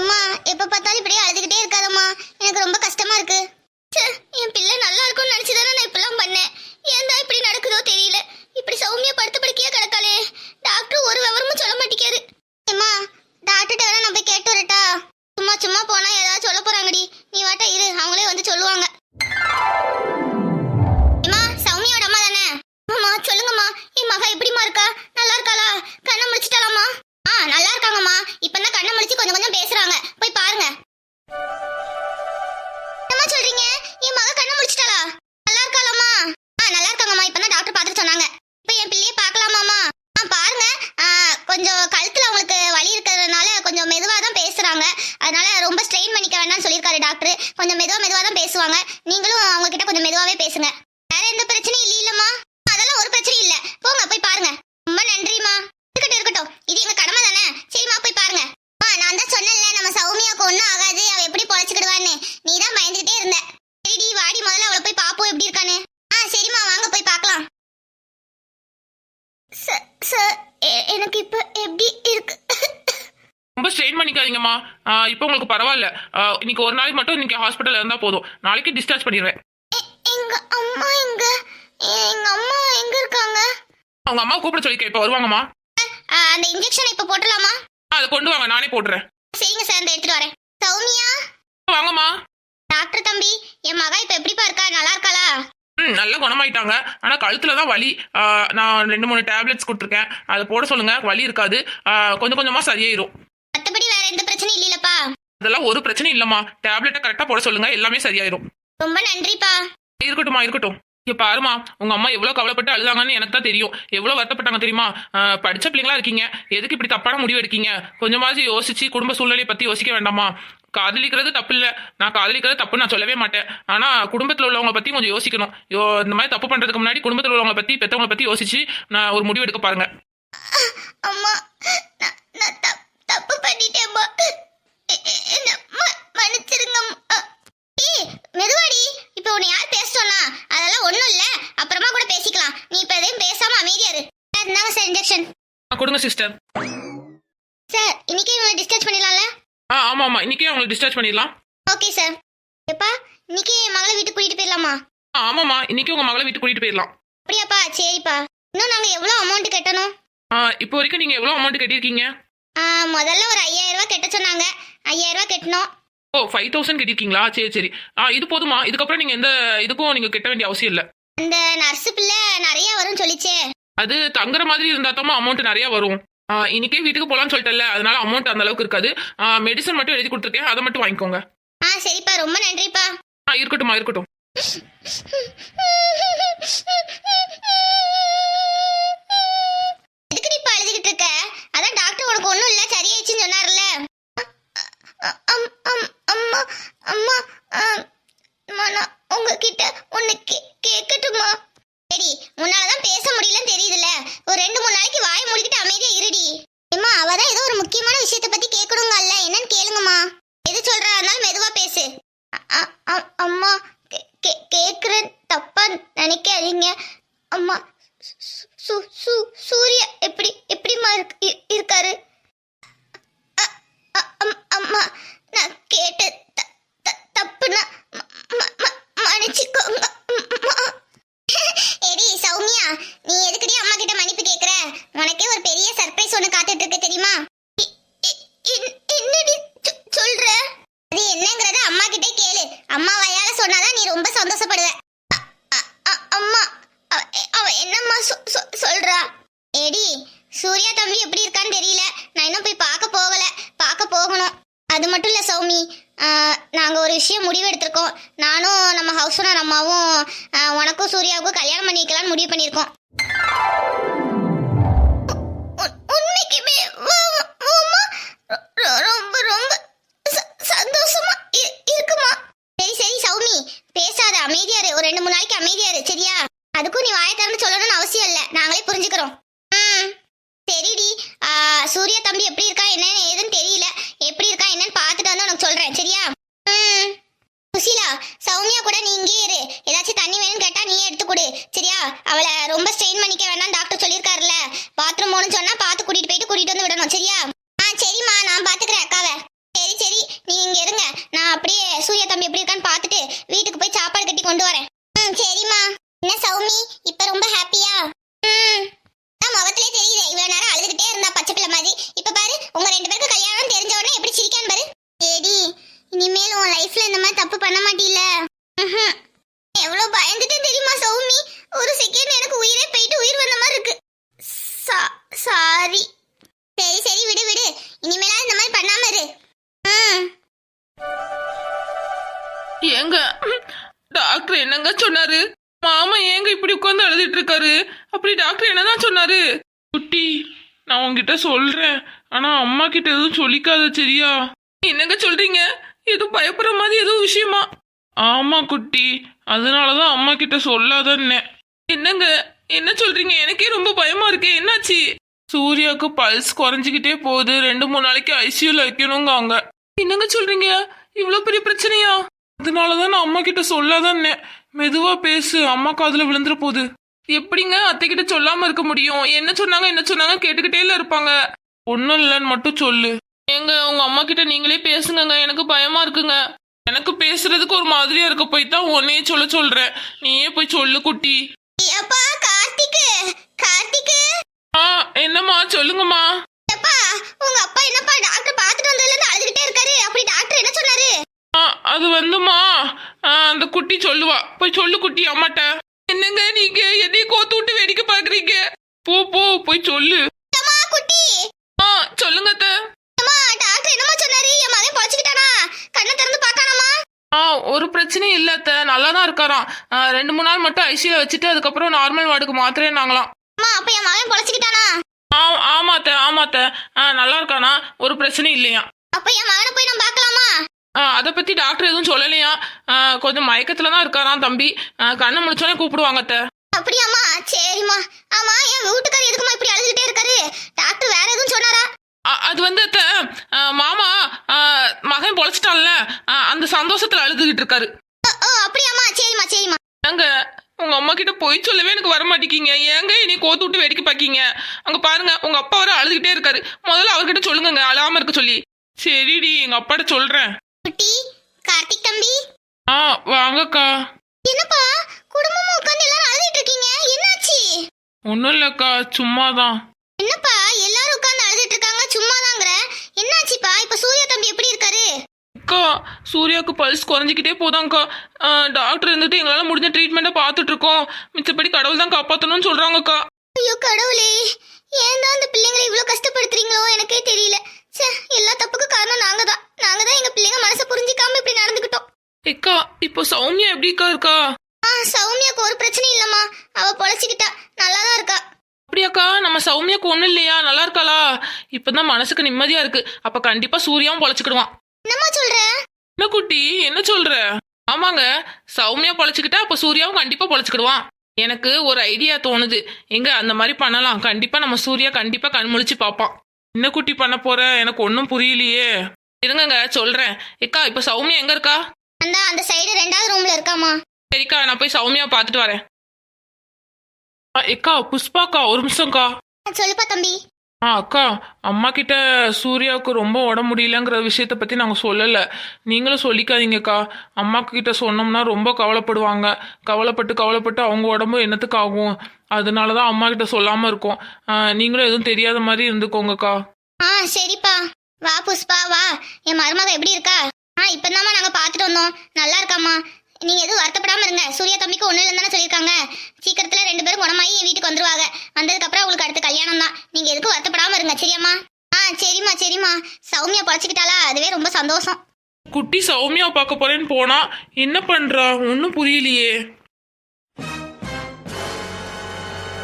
அம்மா எப்ப பார்த்தாலும் இப்படியே அழுதுகிட்டே இருக்காதம்மா, எனக்கு ரொம்ப கஷ்டமா இருக்கு. என் பிள்ளை நல்லா இருக்கும்னு நினைச்சுதானே நான் இப்பெல்லாம் பண்ணேன். ஏன் தான் இப்படி நடக்குதோ தெரியல. இப்படி சௌமியா படுத்த படுக்கையா கிடக்காளே. டாக்டர் ஒரு விவரமும் சொல்ல மாட்டேங்காரு. அம்மா டாக்டர்கிட்ட வேணா நான் போய் கேட்டு வரட்டா? சும்மா சும்மா போனா ஏதாவது சொல்ல போறாங்கடி, நீ வாட்டா இரு, அவங்களே வந்து சொல்லுவாங்க. அம்மா சௌமியோட அம்மா தானே? அம்மா சொல்லுங்கம்மா, என் மகா எப்படிமா இருக்கா? நல்லா இருக்காளா? கண்ணை முடிச்சிட்டாலாமா? நல்லா இருக்காங்கம்மா, இப்பதான் கண்ணை முடிச்சு கொஞ்சம் கொஞ்சம் பேசுறாங்க, போய் பாருங்க. என்னம்மா சொல்றீங்க? என் மகா கண்ணை முடிச்சிட்டாளா? நல்லா இருக்காளாமா? நல்லா இருக்காங்கம்மா, இப்பதான் டாக்டர் பார்த்துட்டு சொன்னாங்க. இப்போ என் பிள்ளையை பார்க்கலாமாம்மா? பாருங்க, கொஞ்சம் கழுத்துல அவங்களுக்கு வலி இருக்கிறதுனால கொஞ்சம் மெதுவா தான் பேசுறாங்க. அதனால ரொம்ப ஸ்ட்ரெயின் பண்ணிக்க வேண்டாம்னு சொல்லியிருக்காரு டாக்டர். கொஞ்சம் மெதுவா தான் பேசுவாங்க. நீங்களும் அவங்க கிட்ட கொஞ்சம் மெதுவாவே பேசுங்க. வேற எந்த பிரச்சனையும் இல்லையிலம்மா? அதெல்லாம் ஒரு பிரச்சனையும் இல்ல, போங்க போய் பாருங்க. ரொம்ப நன்றிமா. இருக்கட்டும், இது எங்க கடமை தானே. சரிம்மா போய் பாருங்க. நான் தான் சொன்னேன்ல, நம்ம சௌமியாவுக்கு ஒன்றும் ஆகாது, அவ எப்படி பொழைச்சிக்கிடுவான்னு. நீ தான் பயந்துகிட்டே இருந்த. சரிடி வாடி, முதல்ல அவளை போய் பாப்போம் எப்படி இருக்கான்னு. சரிம்மா வாங்க போய் பார்க்கலாம். சார் எனக்கு இப்ப எப்படி இருக்கு? ரொம்ப ஸ்ட்ரெயின் பண்ணிக்காதீங்கம்மா. இப்போ உங்களுக்கு பரவாயில்ல. இன்னைக்கு ஒரு நாளைக்கு மட்டும் இன்னைக்கு ஹாஸ்பிட்டல்ல இருந்தா போதும். நாளைக்கு டிஸ்சார்ஜ் பண்ணிடுவேன். எங்க அம்மா எங்க இருக்காங்க? அவங்க அம்மா கூப்பிட சொல்லிக்க, இப்போ வருவாங்கம்மா. அந்த இன்ஜெக்ஷன் இப்ப போடலாமா? அதை கொண்டு வாங்க, நானே போடுறேன். சரிங்க சார், இந்த எடுத்துட்டு வரேன். சௌமியா வாங்கம்மா. டாக்டர் தம்பி, என் மகா இப்ப எப்படிப்பா இருக்கா? நல்லா இருக்காளா? நல்லா குணமாயிட்டாங்க. ஆனா கழுத்துல தான் வலி. நான் 2-3 டேப்லெட்ஸ் கொடுத்துருக்கேன், அதை போட சொல்லுங்க. வலி இருக்காது, கொஞ்சம் கொஞ்சமா சரியாயிரும். மத்தபடி வேற எந்த பிரச்சனையும் இல்லைலப்பா? அதெல்லாம் ஒரு பிரச்சனையும் இல்லம்மா. டேப்லெட்டை கரெக்டா போட சொல்லுங்க, எல்லாமே சரியாயிரும். ரொம்ப நன்றிப்பா. இருக்கட்டும். இங்க பாருமா, உங்க அம்மா எவ்வளவு கவலைப்பட்டு அழுதாங்கன்னு எனக்கு தான் தெரியும். எவ்வளவு வருத்தப்பட்டாங்க தெரியுமா? படிச்ச பிள்ளைங்களா இருக்கீங்க, எதுக்கு இப்படி தப்பான முடிவு எடுக்கீங்க? கொஞ்சமாவது யோசிச்சு குடும்ப சூழ்நிலையை பத்தி யோசிக்க வேண்டாமா? காதலிக்கிறது தப்பு இல்லை, நான் காதலிக்கிறது தப்புன்னு நான் சொல்லவே மாட்டேன். ஆனா குடும்பத்தில் உள்ளவங்களை பத்தி கொஞ்சம் யோசிக்கணும். இந்த மாதிரி தப்பு பண்றதுக்கு முன்னாடி குடும்பத்தில் உள்ளவங்களை பத்தி, பெற்றவங்களை பத்தி யோசிச்சு நான் ஒரு முடிவு எடுக்க பாருங்க. அம்மா நான் தப்பு பண்ணிட்டேம்மா, மன்னிச்சிருங்க. மெதுவாடி, இப்ப உன்னை யார் பேச சொன்னா? அதெல்லாம் ஒண்ணும் இல்ல, அப்புறமா கூட பேசிக்கலாம். நீ இப்ப எதையும் பேசாம அமைதியா இரு. இந்தாங்க சார் இன்ஜெக்ஷன். கொடுங்க சிஸ்டர். சார் இன்னைக்கே இவங்களை டிஸ்சார்ஜ் பண்ணிடலாம்ல? ஆமா, இன்னைக்கே அவங்களை டிஸ்சார்ஜ் பண்ணிடலாம். Okay sir. எப்பா இன்னைக்கே மகளை வீட்டுக்கு கூட்டிட்டு போயிடலாமா? ஆமாம்மா, இன்னைக்கு உங்க மகளை வீட்டுக்கு கூட்டிட்டு போயிடலாம். அப்படியாப்பா? சரிப்பா. இன்னும் நாங்க எவ்வளவு அமௌண்ட் கட்டணும்? இப்போ வரைக்கும் நீங்க எவ்வளவு அமௌண்ட் கட்டியிருக்கீங்க? முதல்ல ஒரு 5000 ரூபாய் கட்ட சொன்னாங்க, 5000 ரூபாய் கட்டணும். 5000 கட்டியிருக்கீங்களா? சரி. இது போதுமா? இதுக்கப்புறம் நீங்க எந்த இதுக்கும் நீங்க கட்ட வேண்டிய அவசியம் இல்ல. அந்த நர்ஸ் பிள்ளை நிறைய வரும் சொல்லிச்சே. அது தங்குற மாதிரி இருந்தா தான் அமௌண்ட் நிறைய வரும். இன்னைக்கே வீட்டுக்கு போலான்னு சொல்லிட்டல, அதனால அமௌண்ட் அந்த அளவுக்கு இருக்காது. மெடிசன் மட்டும் எழுதி கொடுத்துருக்கேன், அதை மட்டும் வாங்கிக்கோங்க. சரிப்பா, ரொம்ப நன்றிப்பா. இருக்கட்டும். எதுக்கு நீ இப்ப அழுதுகிட்டு இருக்க? அதான் டாக்டர் உனக்கு ஒண்ணும் இல்ல, சரியாயிடுச்சுன்னு சொன்னார்ல. அம்மா நான் உங்ககிட்ட ஒண்ணு கேட்கட்டுமா? சரி, உன்னாலதான் பேச முடியலன்னு தெரியுதுல, ஒரு 2-3 நாளைக்கு வாய் மூடிக்கிட்டு அமைதியா இருடி. அம்மா அவதான் ஏதோ ஒரு முக்கியமான விஷயத்த பத்தி கேட்கணுங்கல்ல, என்னன்னு கேளுங்கம்மா. எது சொல்றா இருந்தாலும் மெதுவா பேசு. அம்மா கேக்குறேன், தப்பா நினைக்காதீங்க. அம்மா சூர்யா எப்படிமா இருக்காரு? அம்மா நான் கேட்ட தப்புனா மன்னிச்சுக்கோங்க. எடி சௌமியா, நீ எதுக்குடி அம்மா கிட்ட மன்னிப்பு கேக்குற? உனக்கே ஒரு பெரிய சர்ப்ரைஸ் ஒண்ணு காத்துட்டு இருக்கு தெரியுமா? என்னடி சொல்ற? அது என்னங்கறத அம்மா கிட்ட கேளு. அம்மா வாயால சொன்னாதான் நீ ரொம்ப சந்தோஷப்படுவ. அம்மா அவ என்னம்மா சொல்றா? எடி சூர்யா தம்பி எப்படி இருக்கான்னு தெரியல, நான் இன்னும் போய் பார்க்க போகணும். அது மட்டும் இல்ல சௌமி, நாங்க ஒரு விஷயம் முடிவு எடுத்திருக்கோம். நானும் நம்ம ஹவுஸ் ஓனர் அம்மாவும் உனக்கும் சூர்யாவுக்கும் கல்யாணம் பண்ணி வைக்கலாம்னு முடிவு பண்ணியிருக்கோம். உண்மைக்குமே ரொம்ப ரொம்ப சந்தோஷமா இருக்குமா? சரி சௌமி, பேசாத, அமைதியாரு. ஒரு 2-3 நாளைக்கு அமைதியாரு, சரியா? அதுக்கும் நீ வாயை திறந்து சொல்லணும்னு அவசியம் இல்லை, நாங்களே புரிஞ்சுக்கிறோம். சரிடி. சூர்யா தம்பி எப்படி இருக்கா என்னன்னு ஏதுன்னு தெரியல, எப்படி இருக்கா என்னன்னு பார்த்துட்டு வந்து உனக்கு சொல்றேன், சரியா? சுசீலா, சௌமியா கூட நீ இங்கே இரு. ஏதாச்சும் தண்ணி வேணும்னு கேட்டா நீயே எடுத்து கொடு, சரியா? அவளை ரொம்ப ஸ்ட்ரெயின் பண்ணிக்க வேண்டாம், டாக்டர் சொல்லியிருக்காருல்ல. பாத்ரூம் போகணும்னு சொன்னா பார்த்து கூட்டிட்டு வந்து விடணும், சரியா? சரிம்மா, நான் பாத்துக்கிறேன் அக்காவை. சரி தம்பி எப்படி இருக்கான்னு பார்த்துட்டு வீட்டுக்கு போய் சாப்பாடு கட்டி கொண்டு வரேன். சரிம்மா. என்ன சௌமி இப்ப ரொம்ப ஹாப்பியா? நான் முகத்திலே தெரியுது, இவ்வளவு நேரம் அழுதுகிட்டே இருந்தா பச்சை பிள்ளை மாதிரி. இப்ப பாரு, உங்க 2 பேருக்கு கல்யாணம் தெரிஞ்ச உடனே எப்படி சிரிக்கான்னு பாரு. ஏடி, இனிமேல் உன் லைஃப்ல இந்த மாதிரி தப்பு பண்ண மாட்டீல? எவ்வளவு பயந்துட்டேன் தெரியுமா சௌமி? ஒரு செகண்ட் எனக்கு உயிரே போயிட்டு உயிர் வந்த மாதிரி இருக்கு. சாரி. சரி சரி, விடு விடு, இனிமேலா இந்த மாதிரி பண்ணாம இரு. ஏங்க டாக்டர் என்னங்க சொன்னாரு? மாமா ஏங்க இப்படி உட்கார்ந்து அழுதுட்டு இருக்காரு? அப்படி டாக்டர் என்னதான் சொன்னாரு? குட்டி, நான் உங்ககிட்ட சொல்றேன், ஆனா அம்மா கிட்ட எதுவும் சொல்லிக்காத, சரியா? என்னங்க சொல்றீங்க? எதுவும் பயப்படுற மாதிரி எதுவும் விஷயமா? ஆமா குட்டி, அதனாலதான் அம்மா கிட்ட சொல்லாதன்னு. என்னங்க என்ன சொல்றீங்க? எனக்கே ரொம்ப பயமா இருக்கே. என்னாச்சு? சூர்யாவுக்கு பல்ஸ் குறைஞ்சிக்கிட்டே போகுது, 2-3 நாளைக்கு ஐசியூல வைக்கணுங்க அவங்க. என்னங்க சொல்றீங்க? இவ்வளவு பெரிய பிரச்சனையா? அதனாலதான் நான் அம்மா கிட்ட சொல்லாதன்னே. மெதுவா பேசு, அம்மா காதுல விழுந்துற போகுது. எப்படிங்க அத்தை கிட்ட சொல்லாம இருக்க முடியும்? என்ன சொன்னாங்க கேட்டுக்கிட்டே இருப்பாங்க. ஒன்னும் இல்லைன்னு மட்டும் சொல்லு. ஏங்க உங்க அம்மா கிட்ட நீங்களே பேசுங்க, எனக்கு பயமா இருக்குங்க. எனக்கு பேசுறதுக்கு ஒரு மாதிரியா இருக்க, போய் தான் உன்னையே சொல்றேன். நீயே போய் சொல்லு குட்டி. அப்பா கார்த்திக், கார்த்திக். என்னம்மா சொல்லுங்கம்மா. அப்பா, உங்க அப்பா என்னப்பா டாக்டர் பார்த்துட்டு வந்ததுல இருந்து அழுதுகிட்டே இருக்காரு. அப்படி டாக்டர் என்ன சொன்னாரு? அது வந்துமா, அந்த குட்டி சொல்லுவா. போய் சொல்லு குட்டி அம்மாட்ட. என்னங்க நீங்க என்னைய கோத்து விட்டு வேடிக்கை பாக்குறீங்க? போ போ போய் சொல்லு. குட்டி சொல்லுங்க அத்தை. டாக்டர் என்னமா சொன்னாரு? என் மகன் பொழைச்சுக்கிட்டானா? கண்ணை திறந்து பார்க்கணுமா? ஒரு பிரச்சனையும் இல்ல அத்தை, நல்லா தான் இருக்காராம். 2-3 நாள் மட்டும் ஐசியூல வச்சுட்டு அதுக்கப்புறம் நார்மல் வார்டுக்கு மாத்திரேன்னாங்களாம். அப்ப என் மகன் பொழைச்சுக்கிட்டானா? ஆமா அத்தை, நல்லா இருக்கானா, ஒரு பிரச்சனையும் இல்லையா. அப்ப என் மகனை போய் நான் பார்க்கலாமா? அதை பத்தி டாக்டர் எதுவும் சொல்லலையா. கொஞ்சம் மயக்கத்துல தான் இருக்காராம் தம்பி. கண்ணை முடிச்சோடனே கூப்பிடுவாங்க அத்தை. அப்படியாமா? சரிம்மா. ஆமா, என் வீட்டுக்காரர் எதுக்குமா இப்படி அழுதுகிட்டே இருக்காரு? டாக்டர் வேற எதுவும் சொன்னாரா? அது வந்து அத்தை, மாமா மகன் பொழைச்சிட்டான்ல, அந்த சந்தோஷத்துல அழுதுகிட்டு இருக்காரு. அப்படியாமா? சரிம்மா சரிம்மா. ஏங்க உங்க அம்மா கிட்ட போய் சொல்லவே எனக்கு வர மாட்டேங்கிங்க. ஏங்க இனி கோத்து விட்டு வேடிக்கை பாக்கீங்க? அங்க பாருங்க, உங்க அப்பா வர அழுதுகிட்டே இருக்காரு. முதல்ல அவர்கிட்ட சொல்லுங்க அழாம இருக்க சொல்லி. சரிடி, எங்க அப்பாட்ட சொல்றேன். குட்டி, கார்த்திக் தம்பி. வாங்கக்கா. என்னப்பா குடும்பமா உட்கார்ந்து எல்லாரும் அழுதுட்டு இருக்கீங்க? என்னாச்சு? ஒண்ணும் இல்லக்கா, சும்மாதான். என்னப்பா எல்லாரும் உட்கார்ந்து அழுதுட்டு இருக்காங்க, சும்மாதாங்கற? என்னாச்சுப்பா? இப்ப சூர்யா தம்பி எப்படி இருக்காரு? அக்கா, சூர்யாவுக்கு பல்ஸ் குறைஞ்சிக்கிட்டே போதாங்க்கா. டாக்டர் இருந்துட்டு எங்களால முடிஞ்ச ட்ரீட்மெண்ட்டை பார்த்துட்டு இருக்கோம். மிச்சப்படி கடவுள் தான் காப்பாற்றணும்னு சொல்றாங்கக்கா. ஐயோ கடவுளே, ஏன் தான் அந்த பிள்ளைங்களை இவ்வளவு கஷ்டப்படுத்துறீங்களோ எனக்கே தெரியல. எல்லா தப்புக்கும் காரணம் நாங்க தான் எங்க பிள்ளைங்க மனசை புரிஞ்சிக்காம இப்படி நடந்துக்கிட்டோம். அக்கா, இப்போ சௌமியா எப்படிக்கா இருக்கா? சௌமியாக்கு ஒரு பிரச்சனையும் இல்லம்மா, அவ பொழைச்சிக்கிட்டா, நல்லாதான் இருக்கா. அப்படியாக்கா, நம்ம சௌமியாக்கு ஒண்ணும் இல்லையா? நல்லா இருக்காளா? இப்பதான் மனசுக்கு நிம்மதியா இருக்கு. அப்ப கண்டிப்பா சூர்யாவும் பொழைச்சுக்கிடுவான். என்னம்மா சொல்ற? என்ன குட்டி, என்ன சொல்ற? ஆமாங்க, சௌமியா பொழைச்சுக்கிட்டா அப்ப சூர்யாவும் கண்டிப்பா பொழைச்சுக்கிடுவான். எனக்கு ஒரு ஐடியா தோணுது. எங்க அந்த மாதிரி பண்ணலாம். கண்டிப்பா நம்ம சூர்யா கண்டிப்பா கண் முழிச்சு பாப்பான். என்ன குட்டி பண்ண போற? எனக்கு ஒன்னும் புரியலையே. இருங்கங்க சொல்றேன். ஏக்கா, இப்ப சௌமியா எங்க இருக்கா? அந்த சைடு 2வது ரூம்ல இருக்காமா. சரிக்கா, நான் போய் சௌமியா பாத்துட்டு வரேன். ஏக்கா, புஷ்பாக்கா, ஒரு நிமிஷம்க்கா. சொல்லுப்பா தம்பி. அக்கா, அம்மா கிட்ட சூர்யாவுக்கு ரொம்ப உடம்பு முடியலங்கிற விஷயத்த பத்தி நாங்க சொல்லல. நீங்களும் சொல்லிக்காதீங்கக்கா. அம்மா கிட்ட சொன்னோம்னா ரொம்ப கவலைப்படுவாங்க. கவலைப்பட்டு அவங்க உடம்பு என்னத்துக்கு ஆகும். அதனாலதான் அம்மா கிட்ட சொல்லாம இருக்கோம். நீங்களும் எதுவும் தெரியாத மாதிரி இருந்துக்கோங்கக்கா. சரிப்பா. வா புஷ்பா வா. என் மருமக எப்படி இருக்கா? இப்பதாம்மா நாங்க பாத்துட்டு வந்தோம். நல்லா இருக்காமா. நீங்க எதுவும் வருத்தப்படாம இருங்க. சூர்யா தம்பிக்கு ஒண்ணு இல்லைன்னு சொல்லியிருக்காங்க. சீக்கிரத்துல 2 பேரும் குணமாயி என் வீட்டுக்கு வந்துருவாங்க. வந்ததுக்கு அப்புறம் உங்களுக்கு அடுத்த கல்யாணம் தான். நீங்க எதுக்கும் வருத்தப்படாம இருங்க, சரியாம்மா? சரிம்மா. சௌமியா பொழைச்சிக்கிட்டாளா? அதுவே ரொம்ப சந்தோஷம். குட்டி சௌமியா பார்க்க போறேன்னு போனா என்ன பண்றா? ஒன்னும் புரியலையே.